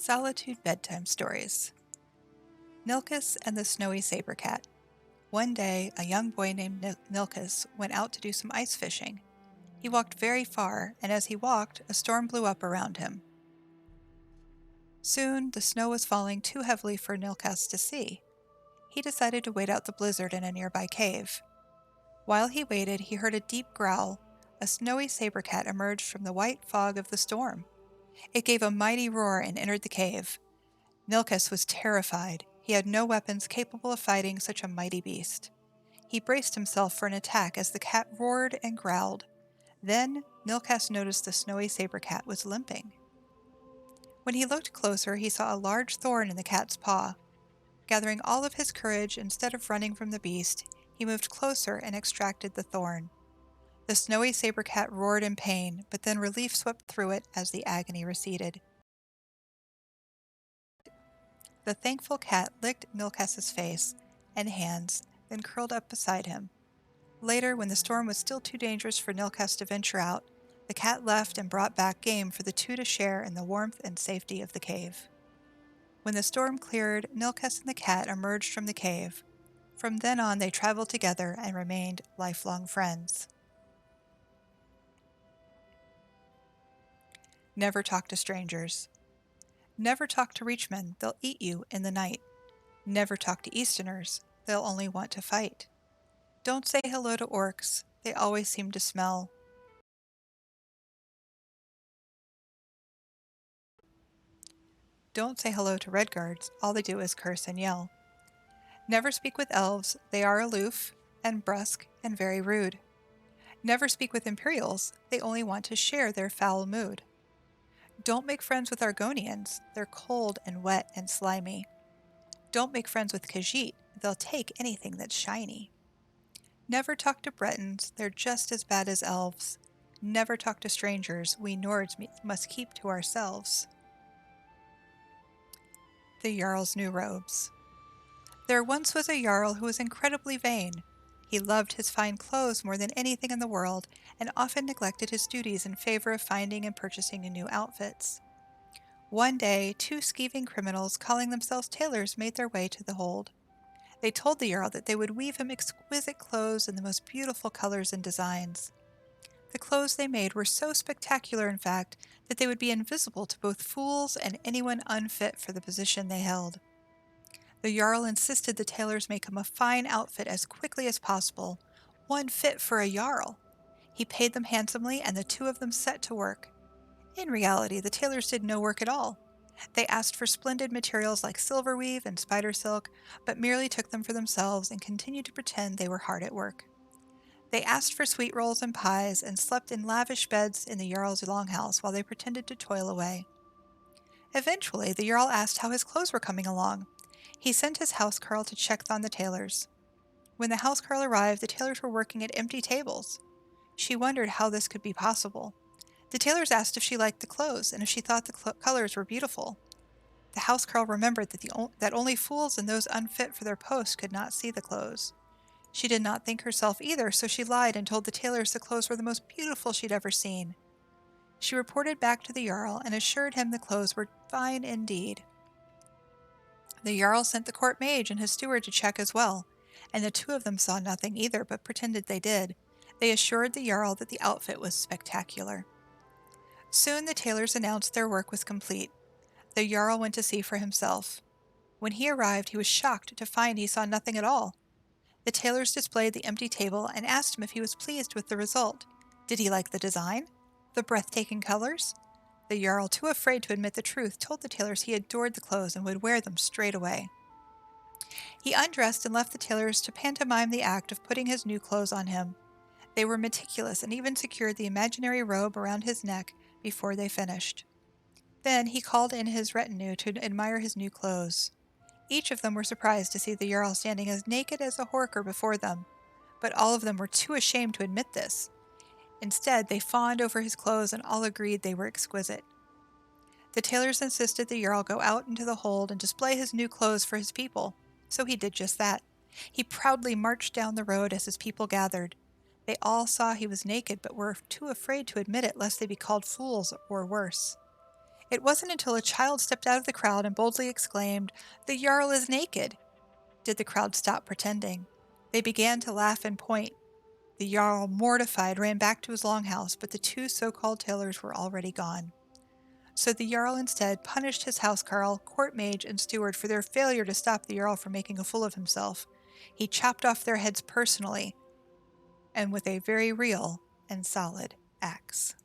Solitude Bedtime Stories. Milkus and the Snowy Saber Cat. One day, a young boy named Milkus went out to do some ice fishing. He walked very far, and as he walked, a storm blew up around him. Soon, the snow was falling too heavily for Milkus to see. He decided to wait out the blizzard in a nearby cave. While he waited, he heard a deep growl. A snowy saber cat emerged from the white fog of the storm. It gave a mighty roar and entered the cave. Milkus was terrified. He had no weapons capable of fighting such a mighty beast. He braced himself for an attack as the cat roared and growled. Then Milkus noticed the snowy saber cat was limping. When he looked closer, he saw a large thorn in the cat's paw. Gathering all of his courage, instead of running from the beast, he moved closer and extracted the thorn. The snowy saber cat roared in pain, but then relief swept through it as the agony receded. The thankful cat licked Milkus's face and hands, then curled up beside him. Later, when the storm was still too dangerous for Milkus to venture out, the cat left and brought back game for the two to share in the warmth and safety of the cave. When the storm cleared, Milkus and the cat emerged from the cave. From then on, they traveled together and remained lifelong friends. Never talk to strangers. Never talk to Reachmen, they'll eat you in the night. Never talk to Easterners, they'll only want to fight. Don't say hello to orcs, they always seem to smell. Don't say hello to Redguards, all they do is curse and yell. Never speak with elves, they are aloof and brusque and very rude. Never speak with Imperials, they only want to share their foul mood. Don't make friends with Argonians, they're cold and wet and slimy. Don't make friends with Khajiit, they'll take anything that's shiny. Never talk to Bretons, they're just as bad as elves. Never talk to strangers, we Nords must keep to ourselves. The Jarl's New Robes. There once was a Jarl who was incredibly vain. He loved his fine clothes more than anything in the world, and often neglected his duties in favor of finding and purchasing new outfits. One day, two skeeving criminals calling themselves tailors made their way to the hold. They told the Jarl that they would weave him exquisite clothes in the most beautiful colors and designs. The clothes they made were so spectacular, in fact, that they would be invisible to both fools and anyone unfit for the position they held. The Jarl insisted the tailors make him a fine outfit as quickly as possible, one fit for a Jarl. He paid them handsomely, and the two of them set to work. In reality, the tailors did no work at all. They asked for splendid materials like silver weave and spider silk, but merely took them for themselves and continued to pretend they were hard at work. They asked for sweet rolls and pies and slept in lavish beds in the Jarl's longhouse while they pretended to toil away. Eventually, the Jarl asked how his clothes were coming along. He sent his housecarl to check on the tailors. When the housecarl arrived, the tailors were working at empty tables. She wondered how this could be possible. The tailors asked if she liked the clothes and if she thought the colors were beautiful. The housecarl remembered that only fools and those unfit for their post could not see the clothes. She did not think herself either, so she lied and told the tailors the clothes were the most beautiful she'd ever seen. She reported back to the Jarl and assured him the clothes were fine indeed. The Jarl sent the court mage and his steward to check as well, and the two of them saw nothing either, but pretended they did. They assured the Jarl that the outfit was spectacular. Soon the tailors announced their work was complete. The Jarl went to see for himself. When he arrived, he was shocked to find he saw nothing at all. The tailors displayed the empty table and asked him if he was pleased with the result. Did he like the design? The breathtaking colors? The Jarl, too afraid to admit the truth, told the tailors he adored the clothes and would wear them straight away. He undressed and left the tailors to pantomime the act of putting his new clothes on him. They were meticulous and even secured the imaginary robe around his neck before they finished. Then he called in his retinue to admire his new clothes. Each of them were surprised to see the Jarl standing as naked as a horker before them, but all of them were too ashamed to admit this. Instead, they fawned over his clothes and all agreed they were exquisite. The tailors insisted the Jarl go out into the hold and display his new clothes for his people, so he did just that. He proudly marched down the road as his people gathered. They all saw he was naked, but were too afraid to admit it lest they be called fools or worse. It wasn't until a child stepped out of the crowd and boldly exclaimed, "The Jarl is naked!" did the crowd stop pretending. They began to laugh and point. The Jarl, mortified, ran back to his longhouse, but the two so-called tailors were already gone. So the Jarl instead punished his housecarl, court mage, and steward for their failure to stop the Jarl from making a fool of himself. He chopped off their heads personally, and with a very real and solid axe.